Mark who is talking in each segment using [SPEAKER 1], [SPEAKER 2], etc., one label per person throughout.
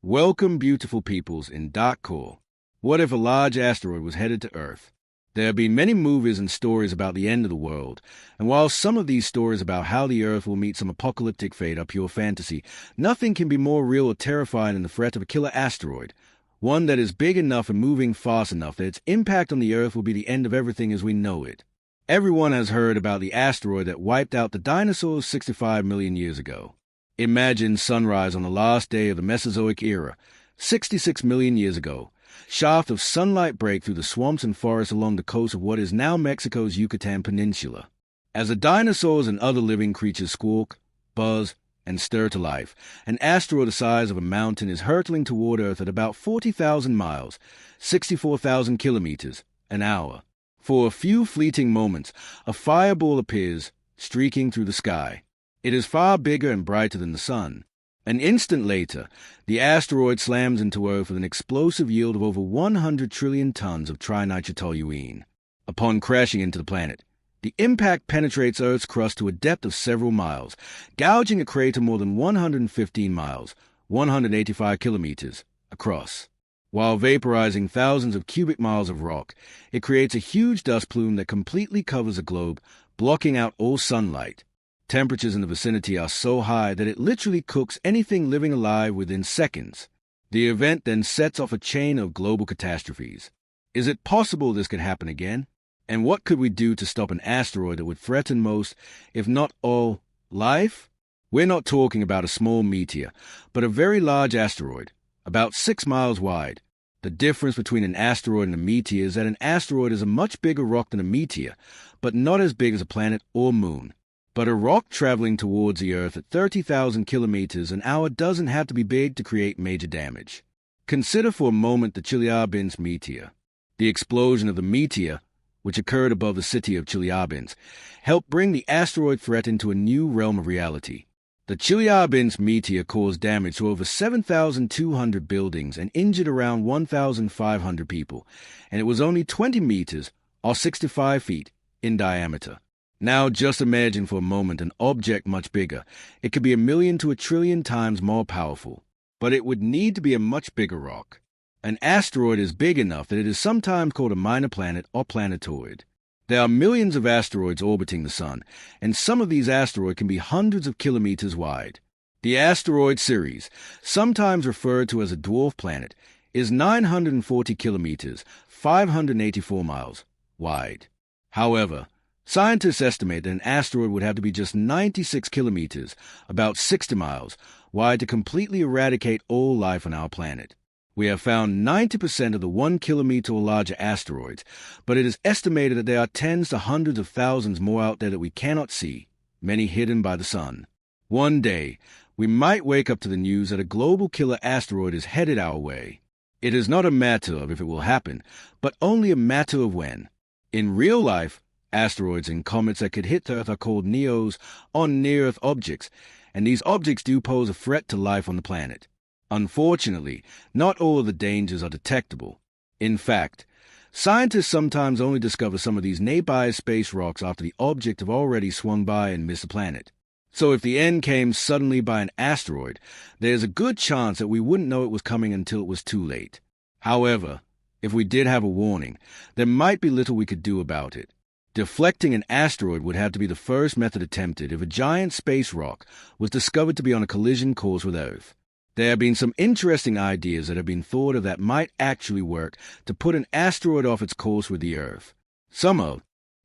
[SPEAKER 1] Welcome, beautiful peoples in dark core. What if a large asteroid was headed to Earth? There have been many movies and stories about the end of the world, and while some of these stories about how the Earth will meet some apocalyptic fate are pure fantasy, nothing can be more real or terrifying than the threat of a killer asteroid, one that is big enough and moving fast enough that its impact on the Earth will be the end of everything as we know it. Everyone has heard about the asteroid that wiped out the dinosaurs 65 million years ago. Imagine sunrise on the last day of the Mesozoic era, 66 million years ago. Shaft of sunlight break through the swamps and forests along the coast of what is now Mexico's Yucatan Peninsula. As the dinosaurs and other living creatures squawk, buzz, and stir to life, an asteroid the size of a mountain is hurtling toward Earth at about 40,000 miles, 64,000 kilometers, an hour. For a few fleeting moments, a fireball appears, streaking through the sky. It is far bigger and brighter than the sun. An instant later, the asteroid slams into Earth with an explosive yield of over 100 trillion tons of trinitrotoluene. Upon crashing into the planet, the impact penetrates Earth's crust to a depth of several miles, gouging a crater more than 115 miles, 185 kilometers, across. While vaporizing thousands of cubic miles of rock, it creates a huge dust plume that completely covers the globe, blocking out all sunlight. Temperatures in the vicinity are so high that it literally cooks anything living alive within seconds. The event then sets off a chain of global catastrophes. Is it possible this could happen again? And what could we do to stop an asteroid that would threaten most, if not all, life? We're not talking about a small meteor, but a very large asteroid, about 6 miles wide. The difference between an asteroid and a meteor is that an asteroid is a much bigger rock than a meteor, but not as big as a planet or moon. But a rock traveling towards the Earth at 30,000 kilometers an hour doesn't have to be big to create major damage. Consider for a moment the Chicxulub meteor. The explosion of the meteor, which occurred above the city of Chicxulub, helped bring the asteroid threat into a new realm of reality. The Chicxulub meteor caused damage to over 7,200 buildings and injured around 1,500 people, and it was only 20 meters, or 65 feet, in diameter. Now just imagine for a moment an object much bigger. It could be 1,000,000 to 1,000,000,000,000 times more powerful, but it would need to be a much bigger rock. An asteroid is big enough that it is sometimes called a minor planet or planetoid. There are millions of asteroids orbiting the Sun, and some of these asteroids can be hundreds of kilometers wide. The asteroid series, sometimes referred to as a dwarf planet, is 940 kilometers, 584 miles, wide. However, scientists estimate that an asteroid would have to be just 96 kilometers, about 60 miles, wide to completely eradicate all life on our planet. We have found 90% of the 1 kilometer or larger asteroids, but it is estimated that there are tens to hundreds of thousands more out there that we cannot see, many hidden by the sun. One day, we might wake up to the news that a global killer asteroid is headed our way. It is not a matter of if it will happen, but only a matter of when. In real life, asteroids and comets that could hit Earth are called NEOs, or near-Earth objects, and these objects do pose a threat to life on the planet. Unfortunately, not all of the dangers are detectable. In fact, scientists sometimes only discover some of these nearby space rocks after the object have already swung by and missed the planet. So if the end came suddenly by an asteroid, there's a good chance that we wouldn't know it was coming until it was too late. However, if we did have a warning, there might be little we could do about it. Deflecting an asteroid would have to be the first method attempted if a giant space rock was discovered to be on a collision course with Earth. There have been some interesting ideas that have been thought of that might actually work to put an asteroid off its course with the Earth.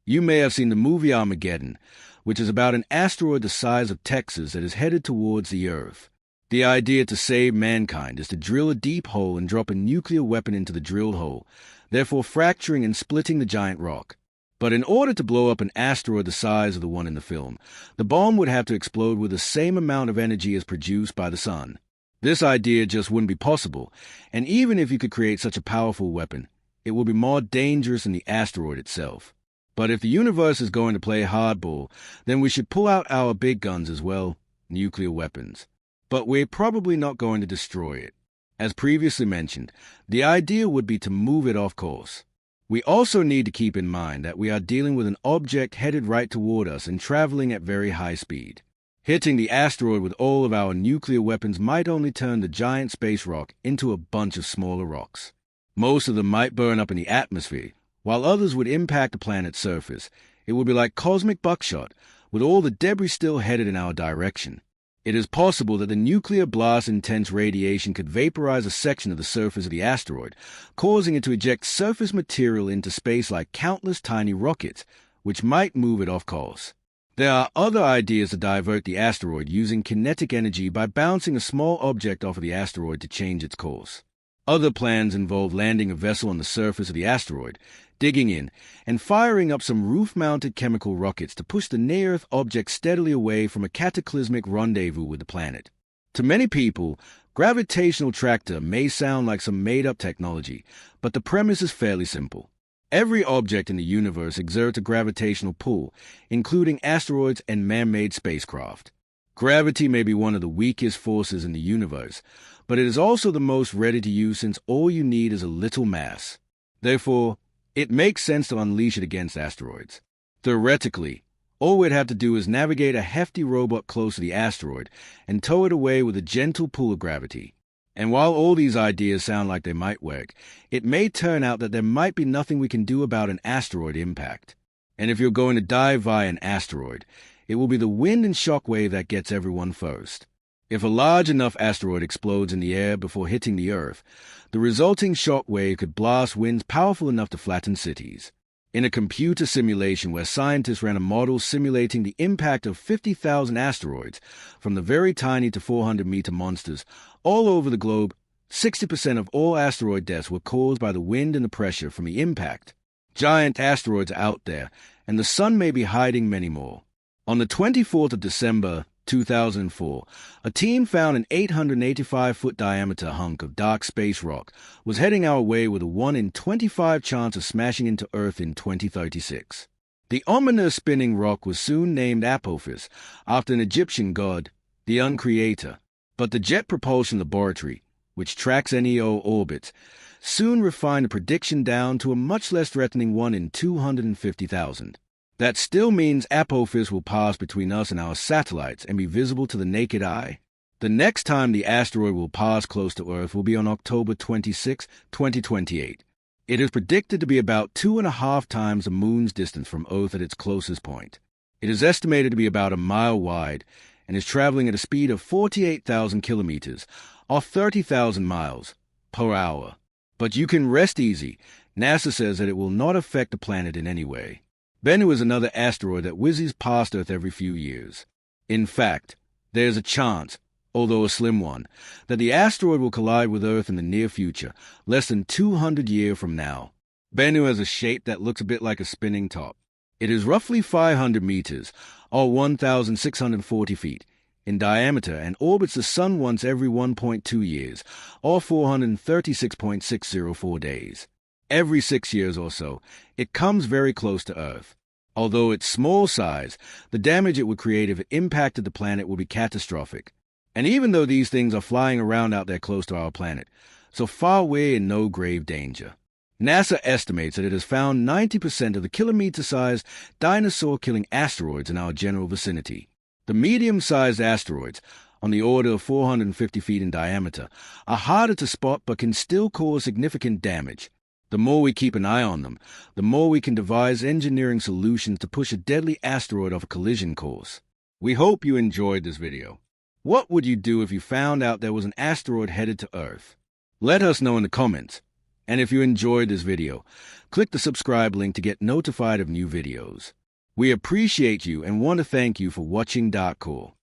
[SPEAKER 1] You may have seen the movie Armageddon, which is about an asteroid the size of Texas that is headed towards the Earth. The idea to save mankind is to drill a deep hole and drop a nuclear weapon into the drilled hole, therefore fracturing and splitting the giant rock. But in order to blow up an asteroid the size of the one in the film, the bomb would have to explode with the same amount of energy as produced by the sun. This idea just wouldn't be possible, and even if you could create such a powerful weapon, it would be more dangerous than the asteroid itself. But if the universe is going to play hardball, then we should pull out our big guns as well, nuclear weapons. But we're probably not going to destroy it. As previously mentioned, the idea would be to move it off course. We also need to keep in mind that we are dealing with an object headed right toward us and traveling at very high speed. Hitting the asteroid with all of our nuclear weapons might only turn the giant space rock into a bunch of smaller rocks. Most of them might burn up in the atmosphere, while others would impact the planet's surface. It would be like cosmic buckshot, with all the debris still headed in our direction. It is possible that the nuclear blast's intense radiation could vaporize a section of the surface of the asteroid, causing it to eject surface material into space like countless tiny rockets, which might move it off course. There are other ideas to divert the asteroid using kinetic energy by bouncing a small object off of the asteroid to change its course. Other plans involve landing a vessel on the surface of the asteroid, digging in, and firing up some roof-mounted chemical rockets to push the near-Earth object steadily away from a cataclysmic rendezvous with the planet. To many people, gravitational tractor may sound like some made-up technology, but the premise is fairly simple. Every object in the universe exerts a gravitational pull, including asteroids and man-made spacecraft. Gravity may be one of the weakest forces in the universe, but it is also the most ready to use since all you need is a little mass. Therefore, it makes sense to unleash it against asteroids. Theoretically, all we'd have to do is navigate a hefty robot close to the asteroid and tow it away with a gentle pull of gravity. And while all these ideas sound like they might work, it may turn out that there might be nothing we can do about an asteroid impact. And if you're going to dive via an asteroid, it will be the wind and shockwave that gets everyone first. If a large enough asteroid explodes in the air before hitting the Earth, the resulting shockwave could blast winds powerful enough to flatten cities. In a computer simulation where scientists ran a model simulating the impact of 50,000 asteroids, from the very tiny to 400-meter monsters, all over the globe, 60% of all asteroid deaths were caused by the wind and the pressure from the impact. Giant asteroids are out there, and the sun may be hiding many more. On the 24th of December, 2004, a team found an 885-foot diameter hunk of dark space rock was heading our way with a 1 in 25 chance of smashing into Earth in 2036. The ominous spinning rock was soon named Apophis, after an Egyptian god, the Uncreator. But the Jet Propulsion Laboratory, which tracks NEO orbits, soon refined the prediction down to a much less threatening 1 in 250,000. That still means Apophis will pass between us and our satellites and be visible to the naked eye. The next time the asteroid will pass close to Earth will be on October 26, 2028. It is predicted to be about 2.5 times the Moon's distance from Earth at its closest point. It is estimated to be about a mile wide and is traveling at a speed of 48,000 kilometers, or 30,000 miles, per hour. But you can rest easy. NASA says that it will not affect the planet in any way. Bennu is another asteroid that whizzes past Earth every few years. In fact, there is a chance, although a slim one, that the asteroid will collide with Earth in the near future, less than 200 years from now. Bennu has a shape that looks a bit like a spinning top. It is roughly 500 meters, or 1,640 feet, in diameter and orbits the Sun once every 1.2 years, or 436.604 days. Every 6 years or so, it comes very close to Earth. Although its small size, the damage it would create if it impacted the planet would be catastrophic. And even though these things are flying around out there close to our planet, so far we're in no grave danger. NASA estimates that it has found 90% of the kilometer-sized dinosaur-killing asteroids in our general vicinity. The medium-sized asteroids, on the order of 450 feet in diameter, are harder to spot but can still cause significant damage. The more we keep an eye on them, the more we can devise engineering solutions to push a deadly asteroid off a collision course. We hope you enjoyed this video. What would you do if you found out there was an asteroid headed to Earth? Let us know in the comments. And if you enjoyed this video, click the subscribe link to get notified of new videos. We appreciate you and want to thank you for watching Dark Core.